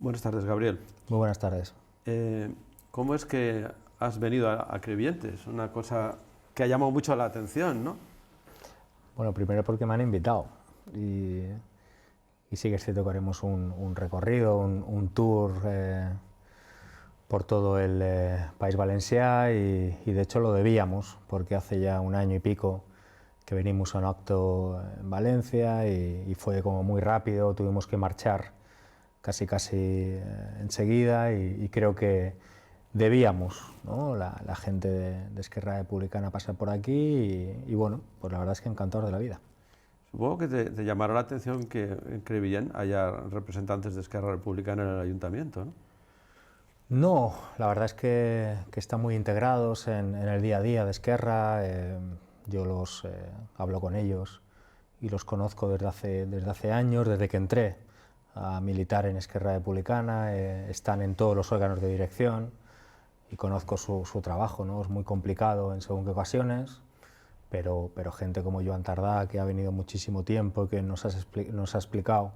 Buenas tardes, Gabriel. Muy buenas tardes. ¿Cómo es que has venido a Crevillente? Es una cosa que ha llamado mucho la atención, ¿no? Bueno, primero porque me han invitado y sí que es cierto que haremos un recorrido, un tour por todo el País Valencià y de hecho lo debíamos porque hace ya un año y pico que venimos a un acto en Valencia y fue como muy rápido, tuvimos que marchar casi enseguida y creo que debíamos, ¿no? la gente de Esquerra Republicana pasar por aquí y bueno, pues la verdad es que encantados de la vida. Supongo que te llamará la atención que en Crevillent haya representantes de Esquerra Republicana en el ayuntamiento, ¿no? No, la verdad es que están muy integrados en el día a día de Esquerra, yo hablo con ellos y los conozco desde hace años, desde que entré a militar en Esquerra Republicana, están en todos los órganos de dirección y conozco su trabajo, ¿no? Es muy complicado en según qué ocasiones, pero gente como Joan Tardá, que ha venido muchísimo tiempo y que nos ha explicado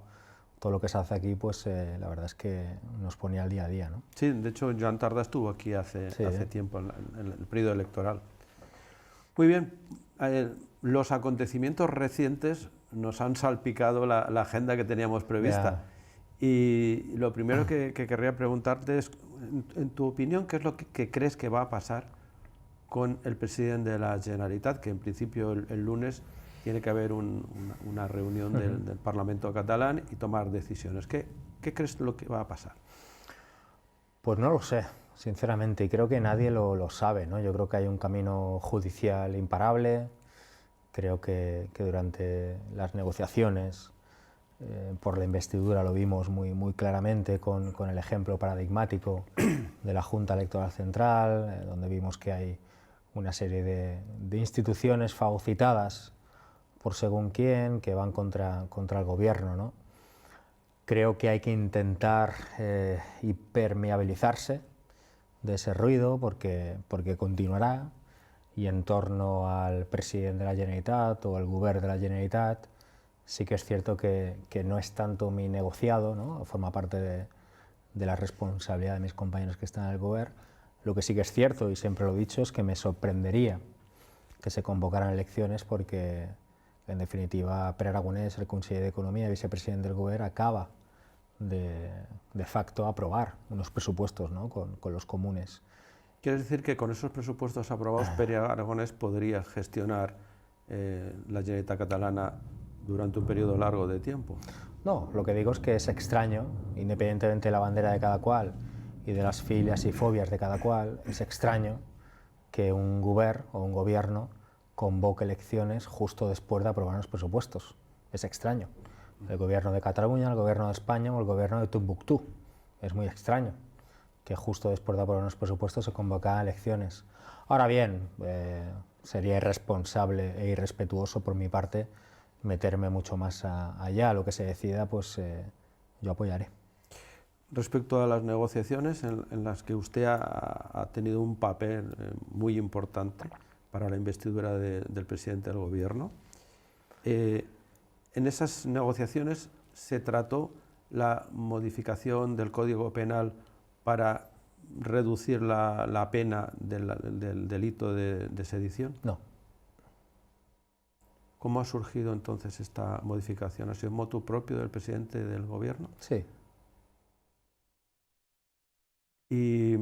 todo lo que se hace aquí, pues la verdad es que nos ponía al día a día, ¿no? Sí, de hecho Joan Tardá estuvo aquí hace Sí, tiempo, en el periodo electoral. Muy bien, los acontecimientos recientes nos han salpicado la agenda que teníamos prevista. Y lo primero que querría preguntarte es, en tu opinión, ¿qué es lo que crees que va a pasar con el presidente de la Generalitat? Que en principio el lunes tiene que haber una reunión del Parlamento catalán y tomar decisiones. ¿Qué crees lo que va a pasar? Pues no lo sé, sinceramente, y creo que nadie lo sabe, ¿no? Yo creo que hay un camino judicial imparable, creo que durante las negociaciones por la investidura lo vimos muy claramente con el ejemplo paradigmático de la Junta Electoral Central, donde vimos que hay una serie de instituciones fagocitadas por según quién, que van contra el gobierno, ¿no? Creo que hay que intentar hipermeabilizarse de ese ruido porque continuará, y en torno al presidente de la Generalitat o al govern de la Generalitat sí que es cierto que no es tanto mi negociado, ¿no? Forma parte de la responsabilidad de mis compañeros que están en el govern. Lo que sí que es cierto, y siempre lo he dicho, es que me sorprendería que se convocaran elecciones porque, en definitiva, Pere Aragonès, el conseller d'Economia y vicepresidente del govern, acaba de facto aprobar unos presupuestos, ¿no? con los comunes. ¿Quieres decir que con esos presupuestos aprobados Pere Aragonès podría gestionar la Generalitat catalana durante un periodo largo de tiempo? No, lo que digo es que es extraño, independientemente de la bandera de cada cual y de las filias y fobias de cada cual, es extraño que un govern o un gobierno convoque elecciones justo después de aprobar los presupuestos. Es extraño. El gobierno de Cataluña, el gobierno de España o el gobierno de Tombuctú. Es muy extraño que justo después de aprobar los presupuestos se convocaran elecciones. Ahora bien, sería irresponsable e irrespetuoso por mi parte meterme mucho más allá. Lo que se decida, pues yo apoyaré. Respecto a las negociaciones en las que usted ha tenido un papel muy importante para la investidura del presidente del gobierno, en esas negociaciones se trató la modificación del Código Penal para reducir la pena del delito de sedición. No. ¿Cómo ha surgido entonces esta modificación? ¿Ha sido motu propio del presidente del gobierno? Sí. ¿Y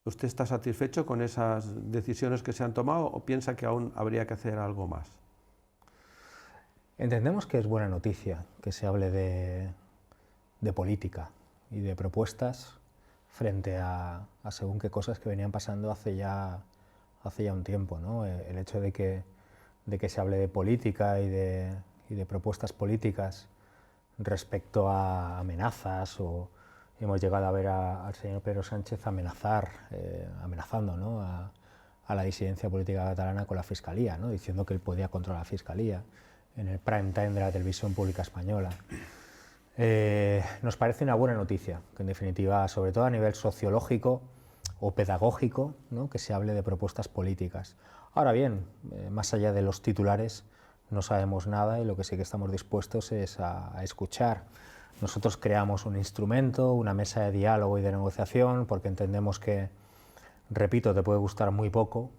usted está satisfecho con esas decisiones que se han tomado o piensa que aún habría que hacer algo más? Entendemos que es buena noticia que se hable de política y de propuestas frente a según qué cosas que venían pasando hace ya un tiempo, ¿no? El hecho de que se hable de política y de propuestas políticas respecto a amenazas, o hemos llegado a ver al señor Pedro Sánchez amenazando, ¿no? a la disidencia política catalana con la Fiscalía, ¿no? Diciendo que él podía controlar la Fiscalía en el prime time de la televisión pública española. Nos parece una buena noticia, que en definitiva, sobre todo a nivel sociológico o pedagógico, ¿no? que se hable de propuestas políticas. Ahora bien, más allá de los titulares, no sabemos nada y lo que sí que estamos dispuestos es a escuchar. Nosotros creamos un instrumento, una mesa de diálogo y de negociación, porque entendemos que, repito, te puede gustar muy poco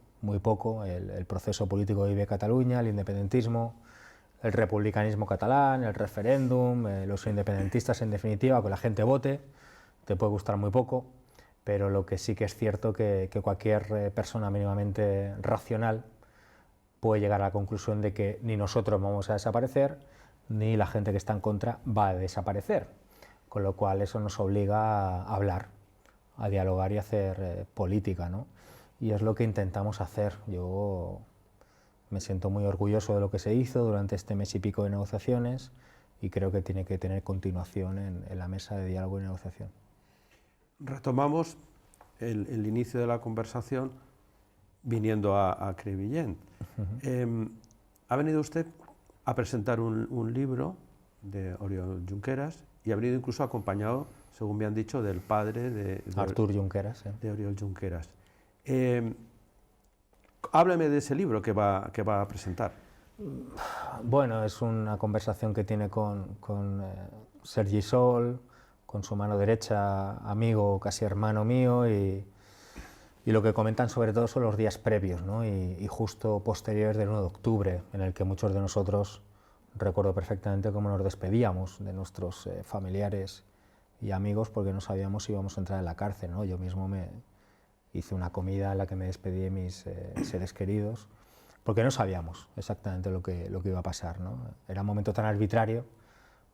el proceso político que vive Cataluña, el independentismo, el republicanismo catalán, el referéndum, los independentistas en definitiva, que la gente vote, te puede gustar muy poco, pero lo que sí que es cierto que cualquier persona mínimamente racional puede llegar a la conclusión de que ni nosotros vamos a desaparecer, ni la gente que está en contra va a desaparecer, con lo cual eso nos obliga a hablar, a dialogar y a hacer política, ¿no? Y es lo que intentamos hacer. Yo me siento muy orgulloso de lo que se hizo durante este mes y pico de negociaciones y creo que tiene que tener continuación en la mesa de diálogo y negociación. Retomamos el inicio de la conversación viniendo a Crevillent. Ha venido usted a presentar un libro de Oriol Junqueras y ha venido incluso acompañado, según me han dicho, del padre de Artur Junqueras. De Oriol Junqueras. Hábleme de ese libro que va a presentar. Bueno, es una conversación que tiene con Sergi Sol, con su mano derecha, amigo, casi hermano mío, y lo que comentan sobre todo son los días previos, ¿no? y justo posteriores del 1 de octubre, en el que muchos de nosotros, recuerdo perfectamente cómo nos despedíamos de nuestros familiares y amigos porque no sabíamos si íbamos a entrar en la cárcel, ¿no? Yo mismo me hice una comida en la que me despedí de mis seres queridos, porque no sabíamos exactamente lo que iba a pasar, ¿no? Era un momento tan arbitrario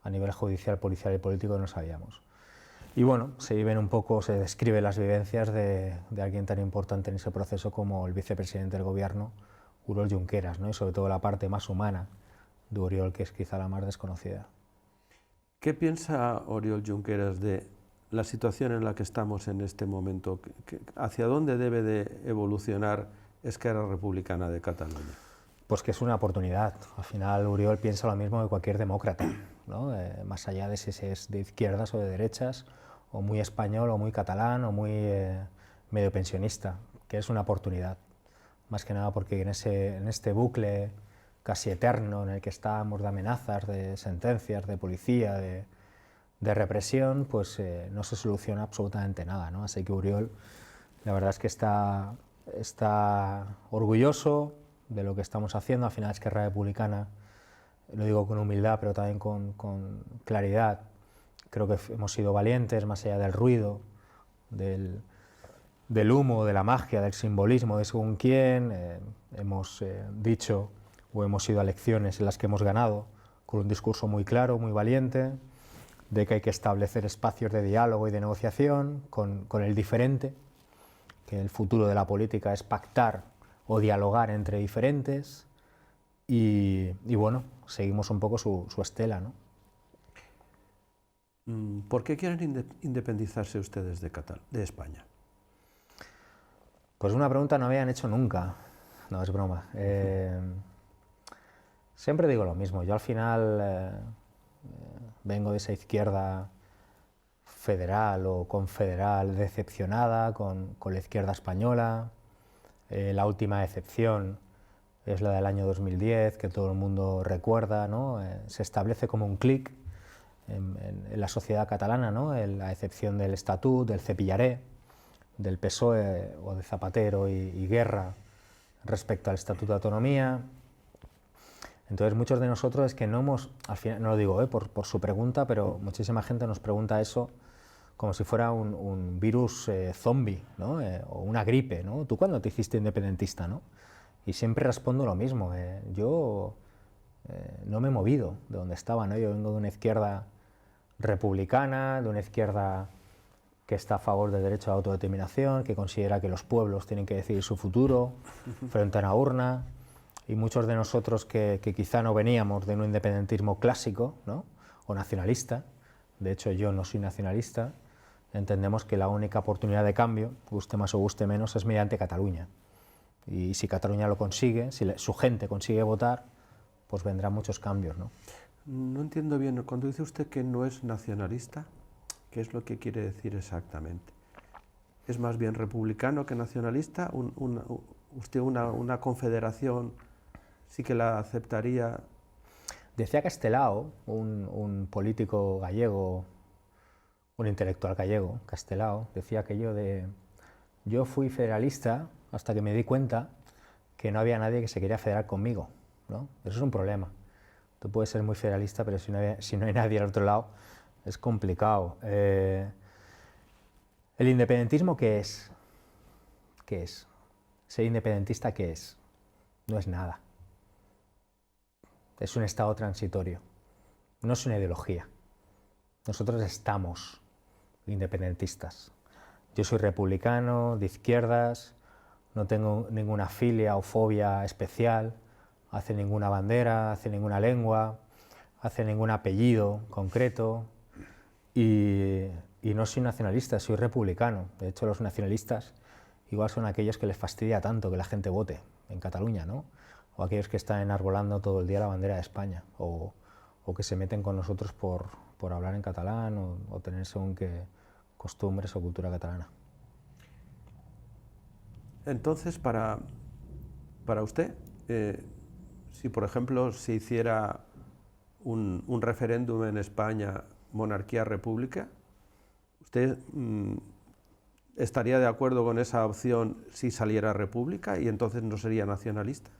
a nivel judicial, policial y político que no sabíamos. Y bueno, se describen las vivencias de alguien tan importante en ese proceso como el vicepresidente del gobierno, Oriol Junqueras, ¿no? Y sobre todo la parte más humana de Oriol, que es quizá la más desconocida. ¿Qué piensa Oriol Junqueras de la situación en la que estamos en este momento? ¿Hacia dónde debe de evolucionar Esquerra Republicana de Cataluña? Pues que es una oportunidad. Al final Oriol piensa lo mismo que cualquier demócrata, ¿no? Más allá de si es de izquierdas o de derechas, o muy español o muy catalán o muy medio pensionista, que es una oportunidad. Más que nada porque en este bucle casi eterno en el que estamos de amenazas, de sentencias, de policía, de represión, pues no se soluciona absolutamente nada, ¿no? Así que Oriol, la verdad es que está orgulloso de lo que estamos haciendo. Al final Esquerra Republicana, lo digo con humildad, pero también con claridad, creo que hemos sido valientes, más allá del ruido, del humo, de la magia, del simbolismo de según quién. Hemos dicho o hemos ido a elecciones en las que hemos ganado con un discurso muy claro, muy valiente, de que hay que establecer espacios de diálogo y de negociación con el diferente, que el futuro de la política es pactar o dialogar entre diferentes, y bueno, seguimos un poco su estela, ¿no? ¿Por qué quieren independizarse ustedes de España? Pues una pregunta no habían hecho nunca. No, es broma. Siempre digo lo mismo. Yo al final vengo de esa izquierda federal o confederal decepcionada con la izquierda española. La última excepción es la del año 2010, que todo el mundo recuerda, ¿no? Se establece como un clic en la sociedad catalana, ¿no? La excepción del Estatut, del Cepillaré, del PSOE o de Zapatero y Guerra respecto al Estatuto de Autonomía. Entonces muchos de nosotros es que no hemos, al final, no lo digo por su pregunta, pero muchísima gente nos pregunta eso como si fuera un virus zombie, ¿no? O una gripe, ¿no? ¿Tú cuándo te hiciste independentista, no? Y siempre respondo lo mismo. Yo no me he movido de donde estaba, ¿no? Yo vengo de una izquierda republicana, de una izquierda que está a favor del derecho a la autodeterminación, que considera que los pueblos tienen que decidir su futuro frente a una urna, y muchos de nosotros que quizá no veníamos de un independentismo clásico, ¿no? O nacionalista, de hecho yo no soy nacionalista, entendemos que la única oportunidad de cambio, guste más o guste menos, es mediante Cataluña. Y si Cataluña lo consigue, si su gente consigue votar, pues vendrán muchos cambios, ¿no? No entiendo bien, cuando dice usted que no es nacionalista, ¿qué es lo que quiere decir exactamente? ¿Es más bien republicano que nacionalista? ¿Usted una confederación sí que la aceptaría? Decía Castelao, un político gallego, un intelectual gallego, Castelao, decía aquello de: yo fui federalista hasta que me di cuenta que no había nadie que se quería federar conmigo, ¿no? Eso es un problema. Tú puedes ser muy federalista, pero si no hay nadie al otro lado, es complicado. ¿El independentismo qué es? ¿Qué es? ¿Ser independentista qué es? No es nada. Es un estado transitorio. No es una ideología. Nosotros estamos independentistas. Yo soy republicano, de izquierdas, no tengo ninguna filia o fobia especial hacia ninguna bandera, hacia ninguna lengua, hacia ningún apellido concreto, y no soy nacionalista, soy republicano. De hecho, los nacionalistas igual son aquellos que les fastidia tanto que la gente vote en Cataluña, ¿no? O aquellos que están enarbolando todo el día la bandera de España, o que se meten con nosotros por hablar en catalán o tener según qué costumbres o cultura catalana. Entonces, para usted, si por ejemplo se hiciera un referéndum en España, monarquía-república, ¿usted estaría de acuerdo con esa opción si saliera república y entonces no sería nacionalista?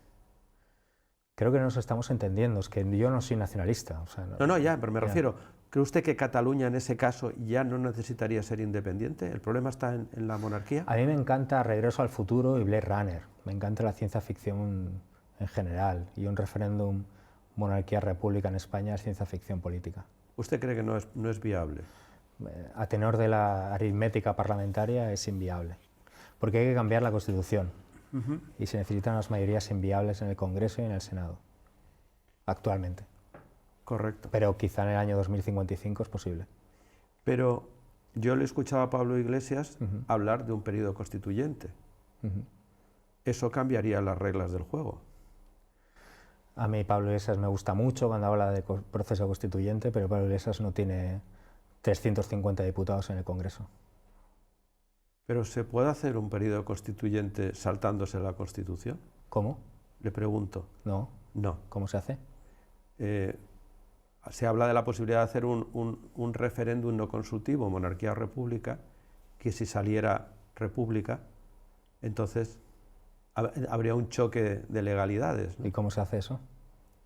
Creo que no nos estamos entendiendo, es que yo no soy nacionalista. O sea, no, ya, pero me refiero, ¿cree usted que Cataluña en ese caso ya no necesitaría ser independiente? ¿El problema está en la monarquía? A mí me encanta Regreso al futuro y Blade Runner, me encanta la ciencia ficción en general, y un referéndum monarquía-república en España es ciencia ficción política. ¿Usted cree que no es viable? A tenor de la aritmética parlamentaria es inviable, porque hay que cambiar la Constitución. Y se necesitan las mayorías inviables en el Congreso y en el Senado, actualmente. Correcto. Pero quizá en el año 2055 es posible. Pero yo le escuchaba a Pablo Iglesias hablar de un periodo constituyente. Eso cambiaría las reglas del juego. A mí Pablo Iglesias me gusta mucho cuando habla de proceso constituyente, pero Pablo Iglesias no tiene 350 diputados en el Congreso. ¿Pero se puede hacer un periodo constituyente saltándose la Constitución? ¿Cómo? Le pregunto. No. No. ¿Cómo se hace? Se habla de la posibilidad de hacer un referéndum no consultivo, monarquía o república, que si saliera república, entonces habría un choque de legalidades, ¿no? ¿Y cómo se hace eso?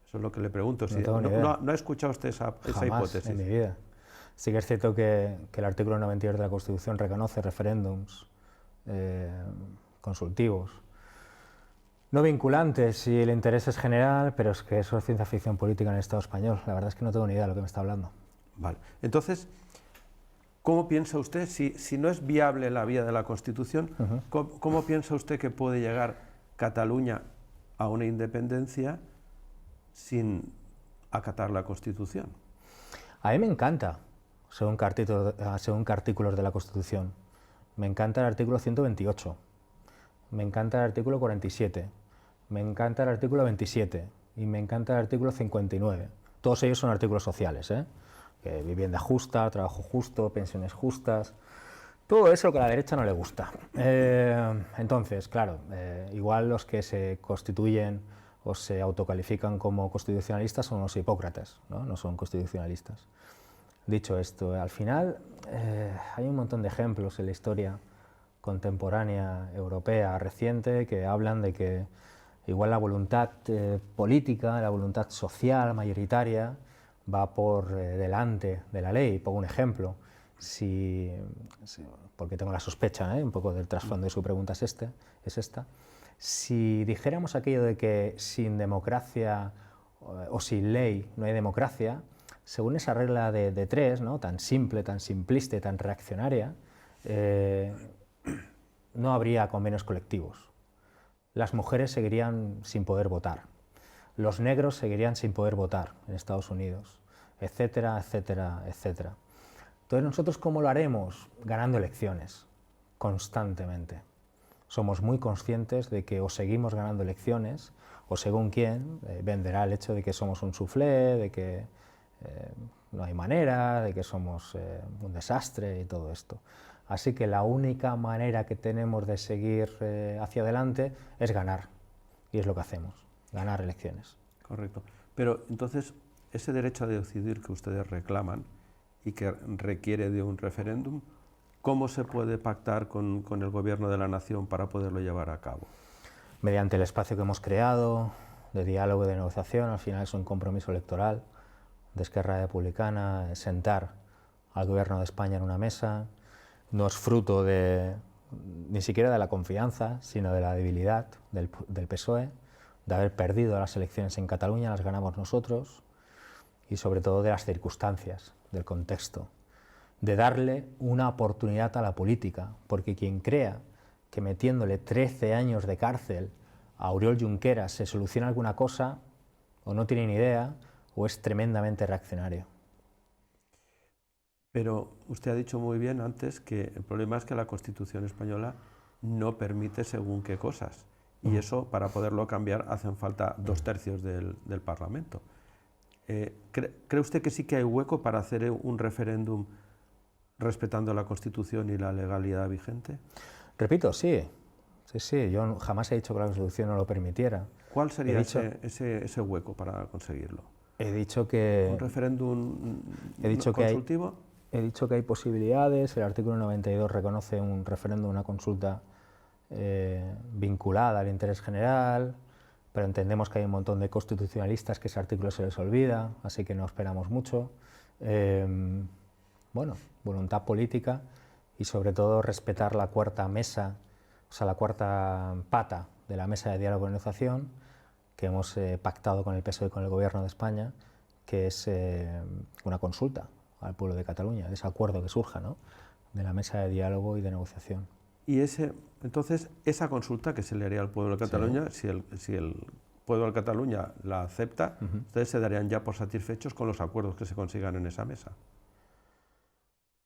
Eso es lo que le pregunto. ¿No ha escuchado usted esa hipótesis? En mi vida. Sí que es cierto que el artículo 92 de la Constitución reconoce referéndums consultivos, no vinculantes si el interés es general, pero es que eso es ciencia ficción política en el Estado español. La verdad es que no tengo ni idea de lo que me está hablando. Vale. Entonces, ¿cómo piensa usted, si no es viable la vía de la Constitución, ¿cómo piensa usted que puede llegar Cataluña a una independencia sin acatar la Constitución? A mí me encanta, según artículos de la Constitución. Me encanta el artículo 128, me encanta el artículo 47, me encanta el artículo 27 y me encanta el artículo 59. Todos ellos son artículos sociales, vivienda justa, trabajo justo, pensiones justas, todo eso que a la derecha no le gusta. Entonces, claro, igual los que se constituyen o se autocalifican como constitucionalistas son los hipócratas, no son constitucionalistas. Dicho esto, al final hay un montón de ejemplos en la historia contemporánea europea reciente que hablan de que igual la voluntad política, la voluntad social mayoritaria va por delante de la ley. Pongo un ejemplo, porque tengo la sospecha, un poco del trasfondo de su pregunta es esta. Si dijéramos aquello de que sin democracia o sin ley no hay democracia, según esa regla de tres, ¿no? Tan simple, tan simplista y tan reaccionaria, no habría convenios colectivos. Las mujeres seguirían sin poder votar, los negros seguirían sin poder votar en Estados Unidos, etcétera, etcétera, etcétera. Entonces, ¿nosotros cómo lo haremos? Ganando elecciones, constantemente. Somos muy conscientes de que o seguimos ganando elecciones, o según quién venderá el hecho de que somos un soufflé, de que no hay manera, de que somos un desastre y todo esto. Así que la única manera que tenemos de seguir hacia adelante es ganar, y es lo que hacemos, ganar elecciones. Correcto. Pero entonces, ese derecho a decidir que ustedes reclaman y que requiere de un referéndum, ¿cómo se puede pactar con el Gobierno de la Nación para poderlo llevar a cabo? Mediante el espacio que hemos creado, de diálogo y de negociación. Al final es un compromiso electoral de Esquerra Republicana, sentar al Gobierno de España en una mesa. No es fruto ni siquiera de la confianza, sino de la debilidad del PSOE, de haber perdido las elecciones en Cataluña, las ganamos nosotros, y sobre todo de las circunstancias, del contexto, de darle una oportunidad a la política, porque quien crea que metiéndole 13 años de cárcel a Oriol Junqueras se soluciona alguna cosa, o no tiene ni idea, o es tremendamente reaccionario. Pero usted ha dicho muy bien antes que el problema es que la Constitución española no permite según qué cosas, y eso, para poderlo cambiar, hacen falta 2/3 del Parlamento. ¿Cree usted que sí que hay hueco para hacer un referéndum respetando la Constitución y la legalidad vigente? Repito, sí. Sí, yo jamás he dicho que la Constitución no lo permitiera. ¿Cuál sería ese hueco para conseguirlo? He dicho que... ¿Un referéndum consultivo? He dicho que hay posibilidades. El artículo 92 reconoce un referéndum, una consulta vinculada al interés general, pero entendemos que hay un montón de constitucionalistas que ese artículo se les olvida, así que no esperamos mucho. Bueno, voluntad política y sobre todo respetar la cuarta mesa, o sea, la cuarta pata de la mesa de diálogo y negociación que hemos pactado con el PSOE y con el Gobierno de España, que es una consulta al pueblo de Cataluña, de ese acuerdo que surja, ¿no?, de la mesa de diálogo y de negociación. Y entonces, esa consulta que se le haría al pueblo de Cataluña, sí, si el pueblo de Cataluña la acepta, ustedes se darían ya por satisfechos con los acuerdos que se consigan en esa mesa.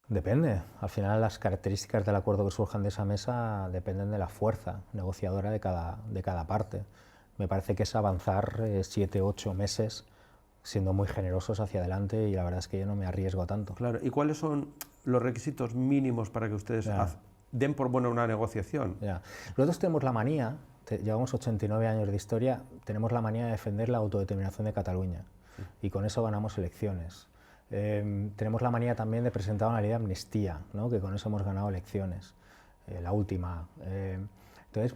Depende. Al final las características del acuerdo que surjan de esa mesa dependen de la fuerza negociadora de cada parte. Me parece que es avanzar 7 u 8 meses siendo muy generosos hacia adelante, y la verdad es que yo no me arriesgo tanto. Claro. ¿Y cuáles son los requisitos mínimos para que ustedes den por buena una negociación? Nosotros tenemos la manía, llevamos 89 años de historia, tenemos la manía de defender la autodeterminación de Cataluña, y con eso ganamos elecciones. Tenemos la manía también de presentar una ley de amnistía, ¿no?, que con eso hemos ganado elecciones, la última. Entonces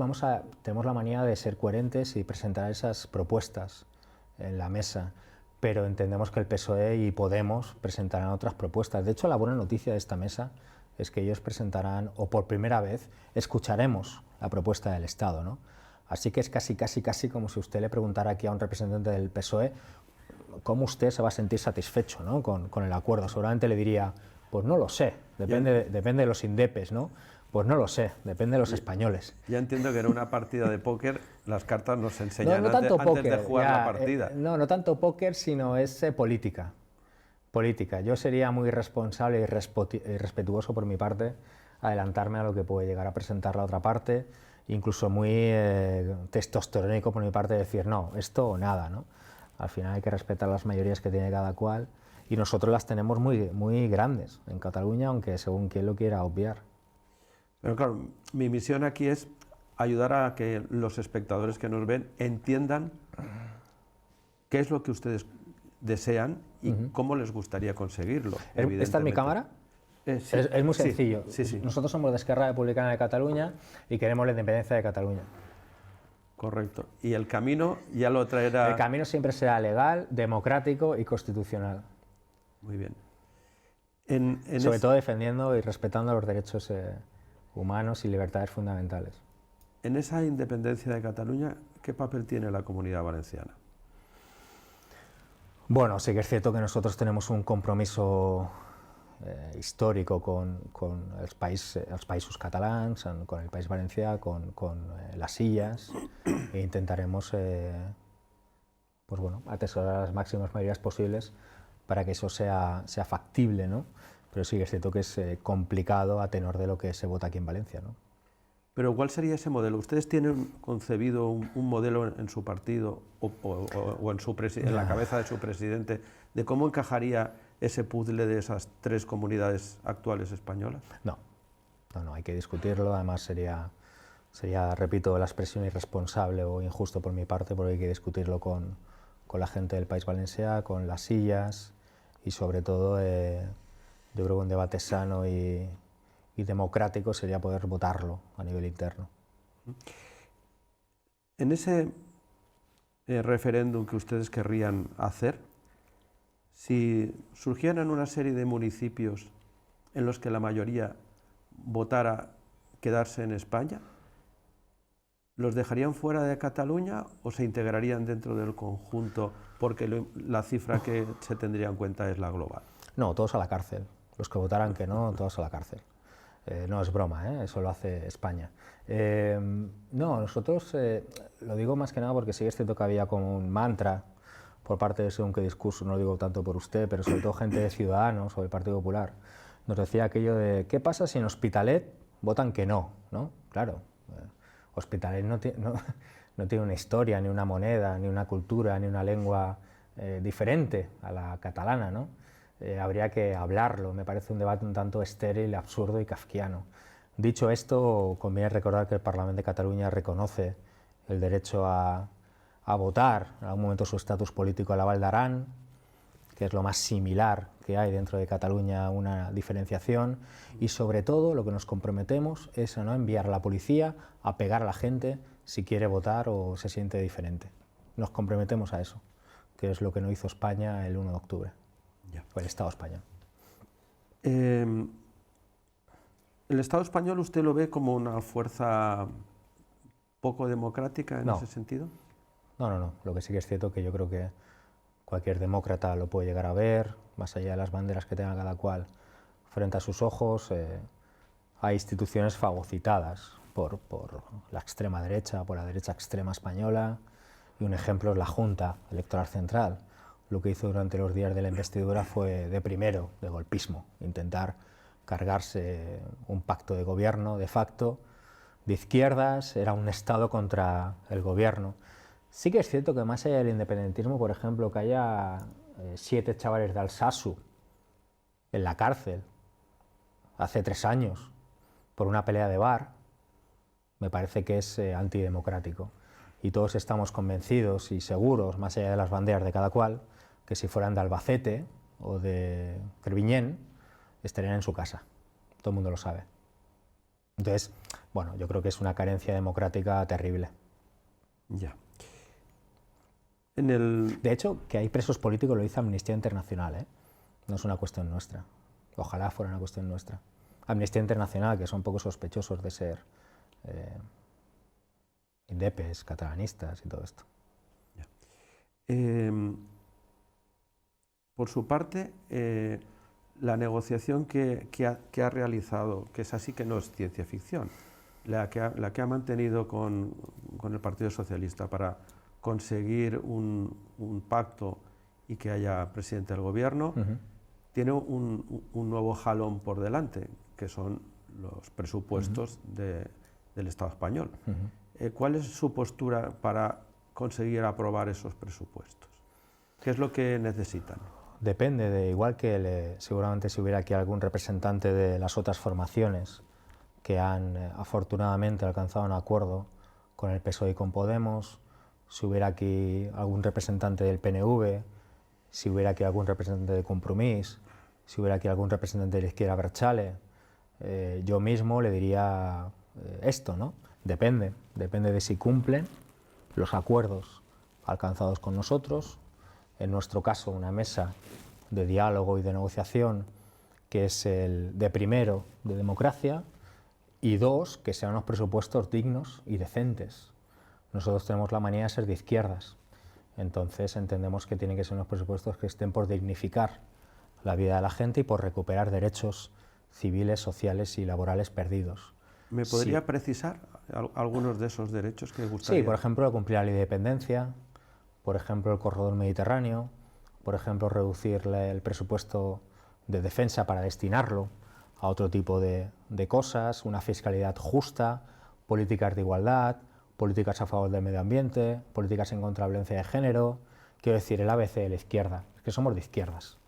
tenemos la manía de ser coherentes y presentar esas propuestas en la mesa, pero entendemos que el PSOE y Podemos presentarán otras propuestas. De hecho, la buena noticia de esta mesa es que ellos presentarán, o por primera vez, escucharemos la propuesta del Estado, ¿no? Así que es casi como si usted le preguntara aquí a un representante del PSOE cómo usted se va a sentir satisfecho, ¿no?, con el acuerdo. Seguramente le diría, pues no lo sé, depende de los indepes, ¿no? Pues no lo sé, depende de los españoles. Ya entiendo que en una partida de póker las cartas nos enseñan antes de jugar la partida. No tanto póker, sino es política. Yo sería muy responsable y respetuoso por mi parte adelantarme a lo que puede llegar a presentar la otra parte, incluso muy testosterónico por mi parte decir no, esto o nada, ¿no? Al final hay que respetar las mayorías que tiene cada cual, y nosotros las tenemos muy grandes en Cataluña, aunque según quien lo quiera obviar. Pero claro, mi misión aquí es ayudar a que los espectadores que nos ven entiendan qué es lo que ustedes desean y cómo les gustaría conseguirlo. ¿Esta es mi cámara? Sí. Es muy sencillo. Sí. Nosotros somos de Esquerra Republicana de Cataluña y queremos la independencia de Cataluña. Correcto. Y el camino ya lo traerá... El camino siempre será legal, democrático y constitucional. Muy bien. Sobre todo defendiendo y respetando los derechos humanos y libertades fundamentales. En esa independencia de Cataluña, ¿qué papel tiene la Comunidad Valenciana? Bueno, sí que es cierto que nosotros tenemos un compromiso histórico con els països catalans, con el País Valencià, con las Illes, e intentaremos pues bueno, atesorar las máximas mayorías posibles para que eso sea factible, ¿no? Pero sí que es cierto que es complicado a tenor de lo que se vota aquí en Valencia, ¿no? Pero ¿cuál sería ese modelo? ¿Ustedes tienen concebido un modelo en su partido o en la cabeza de su presidente de cómo encajaría ese puzzle de esas 3 comunidades actuales españolas? No, hay que discutirlo. Además sería, repito, la expresión irresponsable o injusto por mi parte, porque hay que discutirlo con la gente del País Valencià, con las sillas y sobre todo yo creo que un debate sano y democrático sería poder votarlo a nivel interno. En ese referéndum que ustedes querrían hacer, si surgieran una serie de municipios en los que la mayoría votara quedarse en España, ¿los dejarían fuera de Cataluña o se integrarían dentro del conjunto porque la cifra que se tendría en cuenta es la global? No, todos a la cárcel. Los que votaran que no, todos a la cárcel. No es broma, eso lo hace España. No, nosotros, lo digo más que nada porque sí es cierto que había como un mantra por parte de según qué discurso, no lo digo tanto por usted, pero sobre todo gente de Ciudadanos o del Partido Popular, nos decía aquello de ¿qué pasa si en Hospitalet votan que no? ¿No? Claro, Hospitalet no tiene una historia, ni una moneda, ni una cultura, ni una lengua diferente a la catalana, ¿no? Habría que hablarlo, me parece un debate un tanto estéril, absurdo y kafkiano. Dicho esto, conviene recordar que el Parlamento de Cataluña reconoce el derecho a votar en algún momento su estatus político a la Val d'Aran, que es lo más similar que hay dentro de Cataluña, una diferenciación, y sobre todo lo que nos comprometemos es a no enviar a la policía a pegar a la gente si quiere votar o se siente diferente. Nos comprometemos a eso, que es lo que no hizo España el 1 de octubre. O el Estado español. ¿El Estado español usted lo ve como una fuerza poco democrática en ese sentido? No. Lo que sí que es cierto que yo creo que cualquier demócrata lo puede llegar a ver, más allá de las banderas que tenga cada cual frente a sus ojos. Hay instituciones fagocitadas por la extrema derecha, por la derecha extrema española, y un ejemplo es la Junta Electoral Central. Lo que hizo durante los días de la investidura fue de primero, de golpismo, intentar cargarse un pacto de gobierno de facto, de izquierdas, era un Estado contra el gobierno. Sí que es cierto que más allá del independentismo, por ejemplo, que haya 7 chavales de Alsasu en la cárcel hace 3 años por una pelea de bar, me parece que es antidemocrático. Y todos estamos convencidos y seguros, más allá de las banderas de cada cual, que si fueran de Albacete o de Crevillent, estarían en su casa. Todo el mundo lo sabe. Entonces, bueno, yo creo que es una carencia democrática terrible. Ya. De hecho, que hay presos políticos lo dice Amnistía Internacional, ¿eh? No es una cuestión nuestra. Ojalá fuera una cuestión nuestra. Amnistía Internacional, que son poco sospechosos de ser indepes, catalanistas y todo esto. Por su parte, la negociación que ha realizado, que es así que no es ciencia ficción, la que ha mantenido con el Partido Socialista para conseguir un pacto y que haya presidente del gobierno, tiene un nuevo jalón por delante, que son los presupuestos del Estado español. ¿Cuál es su postura para conseguir aprobar esos presupuestos? ¿Qué es lo que necesitan? Depende, igual que seguramente si hubiera aquí algún representante de las otras formaciones que han afortunadamente alcanzado un acuerdo con el PSOE y con Podemos, si hubiera aquí algún representante del PNV, si hubiera aquí algún representante de Compromís, si hubiera aquí algún representante de la izquierda Berchale, yo mismo le diría esto, ¿no? Depende de si cumplen los acuerdos alcanzados con nosotros. En nuestro caso, una mesa de diálogo y de negociación que es el de primero de democracia y 2, que sean unos presupuestos dignos y decentes. Nosotros tenemos la manía de ser de izquierdas, entonces entendemos que tienen que ser unos presupuestos que estén por dignificar la vida de la gente y por recuperar derechos civiles, sociales y laborales perdidos. ¿Me podría precisar algunos de esos derechos que gustaría? Sí, por ejemplo, cumplir la ley de dependencia, por ejemplo, el corredor mediterráneo, por ejemplo, reducir el presupuesto de defensa para destinarlo a otro tipo de cosas, una fiscalidad justa, políticas de igualdad, políticas a favor del medio ambiente, políticas en contra de la violencia de género, quiero decir, el ABC de la izquierda, es que somos de izquierdas,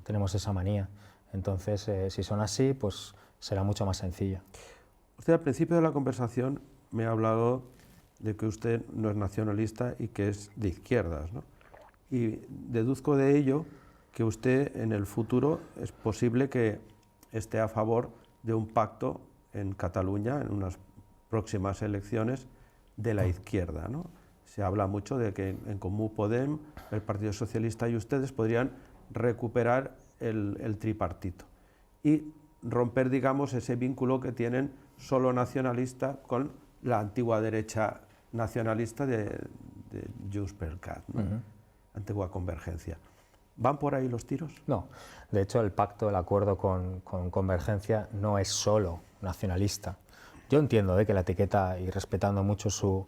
tenemos esa manía. Entonces, si son así, pues será mucho más sencillo. Usted al principio de la conversación me ha hablado de que usted no es nacionalista y que es de izquierdas, ¿no? Y deduzco de ello que usted en el futuro es posible que esté a favor de un pacto en Cataluña en unas próximas elecciones de la izquierda, ¿no? Se habla mucho de que en Comú Podem, el Partido Socialista y ustedes podrían recuperar el tripartito y romper, digamos, ese vínculo que tienen solo nacionalista con la antigua derecha nacionalista de Junts per Cat, ¿no? Antigua Convergencia. ¿Van por ahí los tiros? No, de hecho el pacto, el acuerdo con Convergencia no es solo nacionalista. Yo entiendo que la etiqueta, y respetando mucho su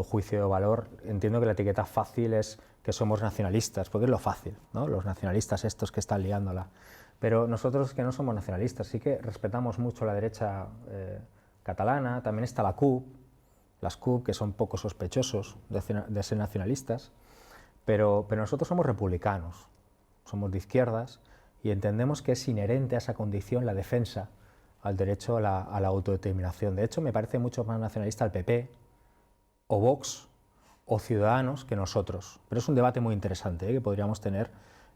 juicio de valor, entiendo que la etiqueta fácil es que somos nacionalistas, porque es lo fácil, ¿no? Los nacionalistas estos que están liándola. Pero nosotros que no somos nacionalistas, sí que respetamos mucho la derecha catalana, también está la CUP, las CUP que son poco sospechosos de ser nacionalistas, pero nosotros somos republicanos, somos de izquierdas y entendemos que es inherente a esa condición la defensa al derecho a la autodeterminación. De hecho, me parece mucho más nacionalista el PP o Vox o Ciudadanos que nosotros. Pero es un debate muy interesante que podríamos tener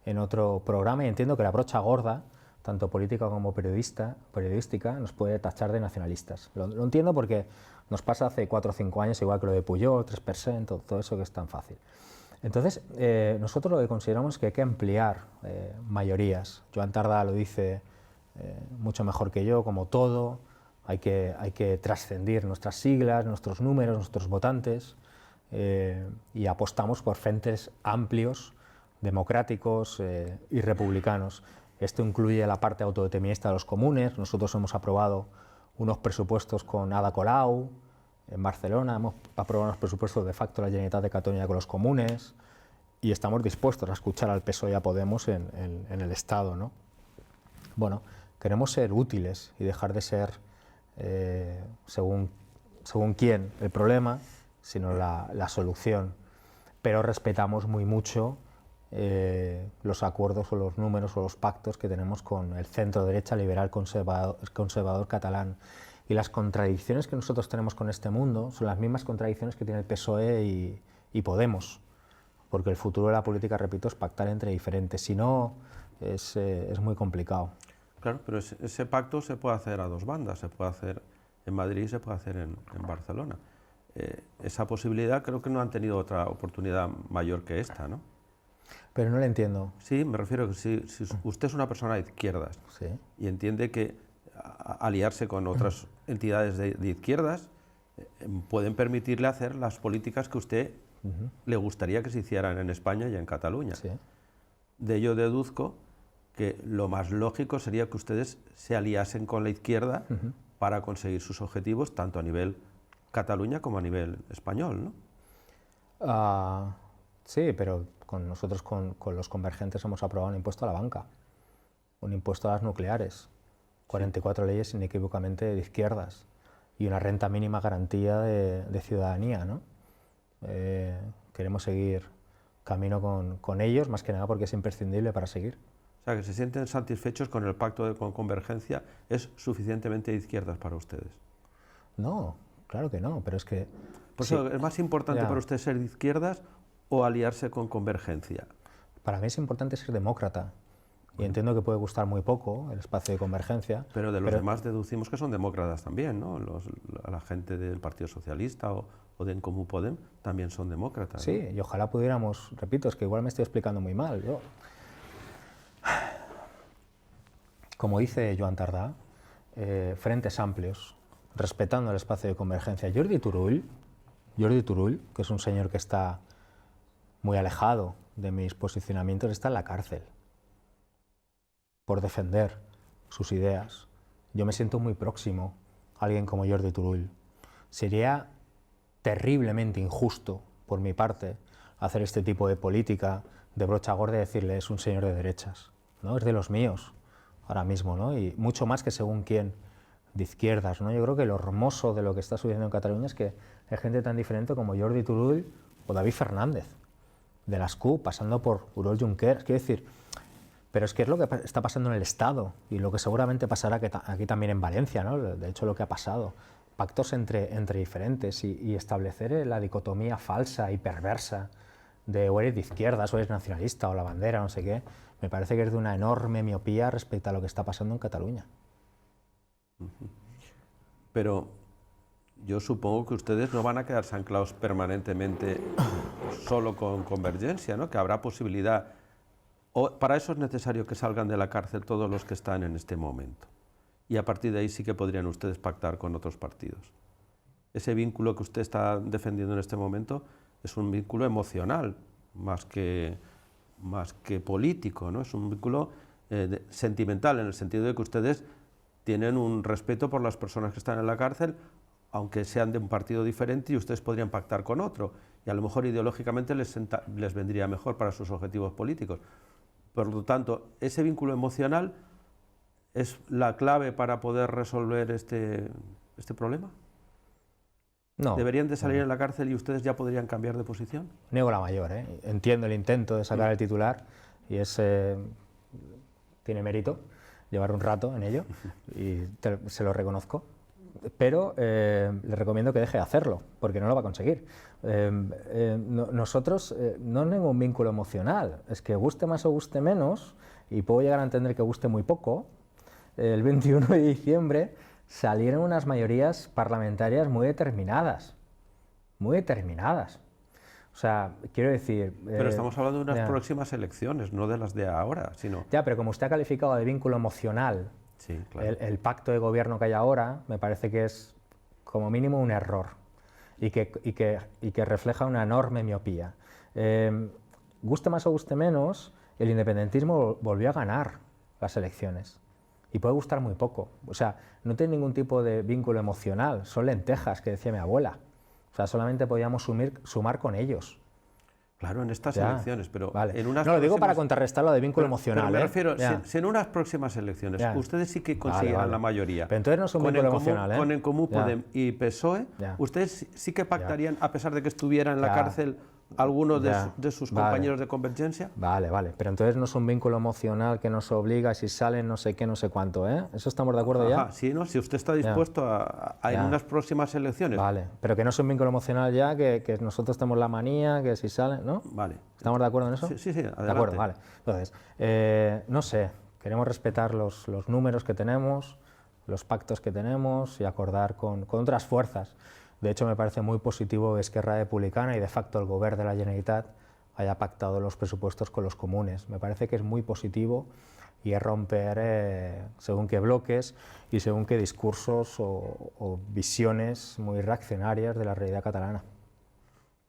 en otro programa y entiendo que la brocha gorda, tanto política como periodística, nos puede tachar de nacionalistas. Lo entiendo porque nos pasa hace 4 o 5 años, igual que lo de Pujol, 3%, todo eso que es tan fácil. Entonces, nosotros lo que consideramos es que hay que ampliar mayorías. Joan Tardá lo dice mucho mejor que yo, como todo, hay que trascendir nuestras siglas, nuestros números, nuestros votantes, y apostamos por frentes amplios, democráticos y republicanos. Esto incluye la parte autodeterminista de los comunes. Nosotros hemos aprobado unos presupuestos con Ada Colau en Barcelona, hemos aprobado unos presupuestos de facto de la Generalitat de Cataluña con los comunes y estamos dispuestos a escuchar al PSOE y a Podemos en el Estado, ¿no? Bueno, queremos ser útiles y dejar de ser, según quién, el problema, sino la solución. Pero respetamos muy mucho los acuerdos o los números o los pactos que tenemos con el centro derecha liberal conservador catalán. Y las contradicciones que nosotros tenemos con este mundo son las mismas contradicciones que tiene el PSOE y Podemos, porque el futuro de la política, repito, es pactar entre diferentes, si no es muy complicado. Claro, pero ese pacto se puede hacer a dos bandas, se puede hacer en Madrid y se puede hacer en Barcelona. Esa posibilidad creo que no han tenido otra oportunidad mayor que esta, ¿no? Pero no le entiendo. Sí, me refiero que si usted es una persona de izquierdas, sí, y entiende que aliarse con otras entidades de izquierdas pueden permitirle hacer las políticas que usted le gustaría que se hicieran en España y en Cataluña. Sí. De ello deduzco que lo más lógico sería que ustedes se aliasen con la izquierda para conseguir sus objetivos, tanto a nivel Cataluña como a nivel español, ¿no? Sí, pero nosotros con los convergentes hemos aprobado un impuesto a la banca, un impuesto a las nucleares, 44 leyes inequívocamente de izquierdas y una renta mínima garantía de ciudadanía, ¿no? Queremos seguir camino con ellos, más que nada porque es imprescindible para seguir. O sea, que se sienten satisfechos con el pacto de convergencia, ¿es suficientemente de izquierdas para ustedes? No, claro que no, pero es que... Por eso, ¿es más importante para usted ser de izquierdas o aliarse con convergencia? Para mí es importante ser demócrata. Y entiendo que puede gustar muy poco el espacio de convergencia. Pero de los demás deducimos que son demócratas también, ¿no? La gente del Partido Socialista o de Comú Podem también son demócratas. Sí, ¿no? Y ojalá pudiéramos, repito, es que igual me estoy explicando muy mal. Como dice Joan Tardá, frentes amplios, respetando el espacio de convergencia. Jordi Turull, que es un señor que está muy alejado de mis posicionamientos, está en la cárcel por defender sus ideas. Yo me siento muy próximo a alguien como Jordi Turull. Sería terriblemente injusto por mi parte hacer este tipo de política de brocha gorda y decirle es un señor de derechas, ¿no? Es de los míos ahora mismo, ¿no? Y mucho más que según quién de izquierdas, ¿no? Yo creo que lo hermoso de lo que está sucediendo en Cataluña es que hay gente tan diferente como Jordi Turull o David Fernández, de las CUP, pasando por Oriol Junqueras, quiero decir, pero es que es lo que está pasando en el Estado y lo que seguramente pasará aquí también en Valencia, ¿no? De hecho, lo que ha pasado, pactos entre diferentes y establecer la dicotomía falsa y perversa o eres de izquierdas o eres nacionalista o la bandera, no sé qué, me parece que es de una enorme miopía respecto a lo que está pasando en Cataluña. Pero yo supongo que ustedes no van a quedarse anclados permanentemente solo con Convergencia, ¿no? Que habrá posibilidad, o para eso es necesario que salgan de la cárcel todos los que están en este momento. Y a partir de ahí sí que podrían ustedes pactar con otros partidos. Ese vínculo que usted está defendiendo en este momento es un vínculo emocional, más que político, ¿no? Es un vínculo sentimental, en el sentido de que ustedes tienen un respeto por las personas que están en la cárcel, aunque sean de un partido diferente, y ustedes podrían pactar con otro, y a lo mejor ideológicamente les vendría mejor para sus objetivos políticos. Por lo tanto, ese vínculo emocional es la clave para poder resolver este problema. No. ¿Deberían de salir en la cárcel y ustedes ya podrían cambiar de posición? Niego la mayor, ¿eh? Entiendo el intento de sacar el titular y tiene mérito llevar un rato en ello y se lo reconozco, pero le recomiendo que deje de hacerlo porque no lo va a conseguir. Nosotros no tenemos un vínculo emocional, es que guste más o guste menos, y puedo llegar a entender que guste muy poco. El 21 de diciembre salieron unas mayorías parlamentarias muy determinadas, muy determinadas. O sea, quiero decir... Pero estamos hablando de unas próximas elecciones, no de las de ahora, sino... Ya, pero como usted ha calificado de vínculo emocional, sí, claro, el pacto de gobierno que hay ahora, me parece que es como mínimo un error y que refleja una enorme miopía. Guste más o guste menos, el independentismo volvió a ganar las elecciones. Y puede gustar muy poco. O sea, no tiene ningún tipo de vínculo emocional, son lentejas, que decía mi abuela. O sea, solamente podíamos sumar con ellos. Claro, en estas elecciones, pero vale. en unas no, lo digo para contrarrestar lo de vínculo emocional. Pero me refiero, si en unas próximas elecciones ustedes sí que consiguieran la mayoría, pero entonces no es un vínculo emocional, con En Comú Podem y PSOE, ustedes sí que pactarían, a pesar de que estuviera en la cárcel algunos de sus compañeros de Convergencia. Vale, pero entonces no es un vínculo emocional que nos obliga, si salen no sé qué, no sé cuánto, ¿eh? ¿Eso estamos de acuerdo ya? Sí, ¿no? Si usted está dispuesto a en unas próximas elecciones. Vale, pero que no es un vínculo emocional ya, que nosotros tenemos la manía, que si salen, ¿no? Vale. ¿Estamos de acuerdo en eso? Sí, adelante. De acuerdo, vale. Entonces, no sé, queremos respetar los números que tenemos, los pactos que tenemos y acordar con otras fuerzas. De hecho, me parece muy positivo que Esquerra Republicana y de facto el Govern de la Generalitat haya pactado los presupuestos con los comunes. Me parece que es muy positivo y es romper según qué bloques y según qué discursos o visiones muy reaccionarias de la realidad catalana.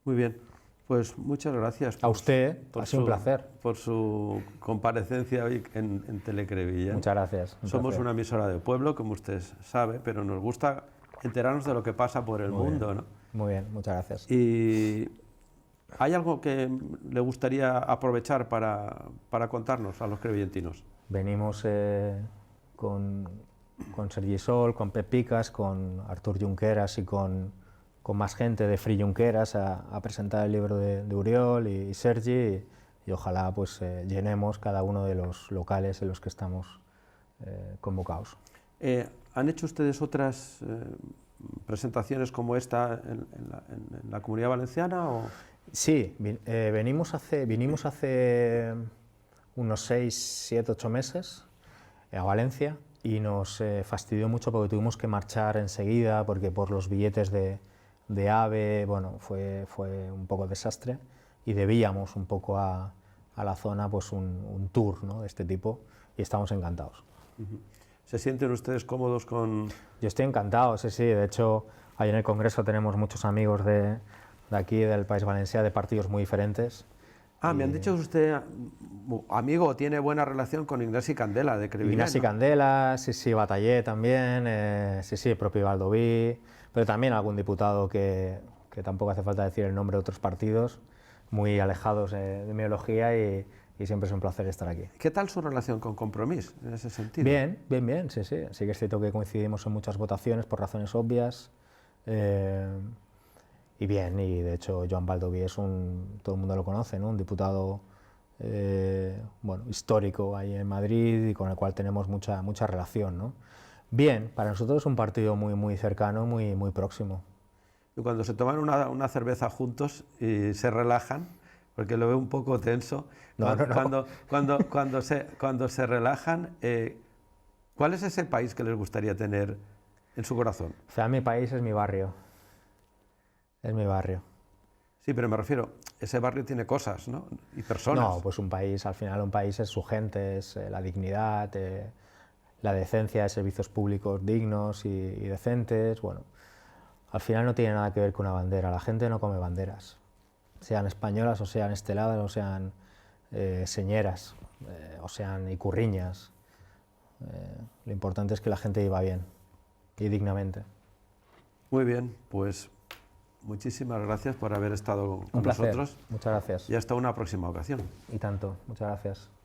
Muy bien, pues muchas gracias. A usted, ha sido un placer. Por su comparecencia hoy en Telecrevilla. Muchas gracias. Somos una emisora de pueblo, como usted sabe, pero nos gusta enterarnos de lo que pasa por el mundo, ¿no? Muy bien, muchas gracias. ¿Y hay algo que le gustaría aprovechar para contarnos a los crevillentinos? Venimos con Sergi Sol, con Pep Picas, con Artur Junqueras y con más gente de Free Junqueras a presentar el libro de Oriol y Sergi y ojalá pues llenemos cada uno de los locales en los que estamos convocados. ¿Han hecho ustedes otras presentaciones como esta en la Comunidad Valenciana? ¿O? Sí, vinimos hace unos 6, 7, 8 meses a Valencia y nos fastidió mucho porque tuvimos que marchar enseguida porque por los billetes de AVE, bueno, fue un poco desastre y debíamos un poco a la zona pues un tour, ¿no?, de este tipo y estamos encantados. ¿Se sienten ustedes cómodos con...? Yo estoy encantado, sí. De hecho, ahí en el Congreso tenemos muchos amigos de aquí, del País Valencià, de partidos muy diferentes. Me han dicho que usted, amigo, tiene buena relación con Ignasi Candela, de Crevillent. Ignasi Candela, sí, Batallé también, sí, el propio Baldoví, pero también algún diputado que tampoco hace falta decir el nombre de otros partidos, muy alejados de mi ideología y siempre es un placer estar aquí. ¿Qué tal su relación con Compromís en ese sentido? Bien, sí. Sí que es cierto que coincidimos en muchas votaciones por razones obvias y bien, y de hecho Joan Baldoví es todo el mundo lo conoce, ¿no?, un diputado histórico ahí en Madrid y con el cual tenemos mucha relación, ¿no? Bien, para nosotros es un partido muy cercano, muy próximo. Y cuando se toman una cerveza juntos y se relajan, porque lo veo un poco tenso. No, no. Cuando se relajan, ¿cuál es ese país que les gustaría tener en su corazón? O sea, mi país es mi barrio. Es mi barrio. Sí, pero me refiero, ese barrio tiene cosas, ¿no? Y personas. No, pues un país, al final un país es su gente, es la dignidad, la decencia de servicios públicos dignos y decentes. Bueno, al final no tiene nada que ver con una bandera. La gente no come banderas, sean españolas o sean esteladas o sean señeras o sean icurriñas. Lo importante es que la gente viva bien y dignamente. Muy bien, pues muchísimas gracias por haber estado con Un placer. nosotros. Muchas gracias. Y hasta una próxima ocasión. Y tanto. Muchas gracias.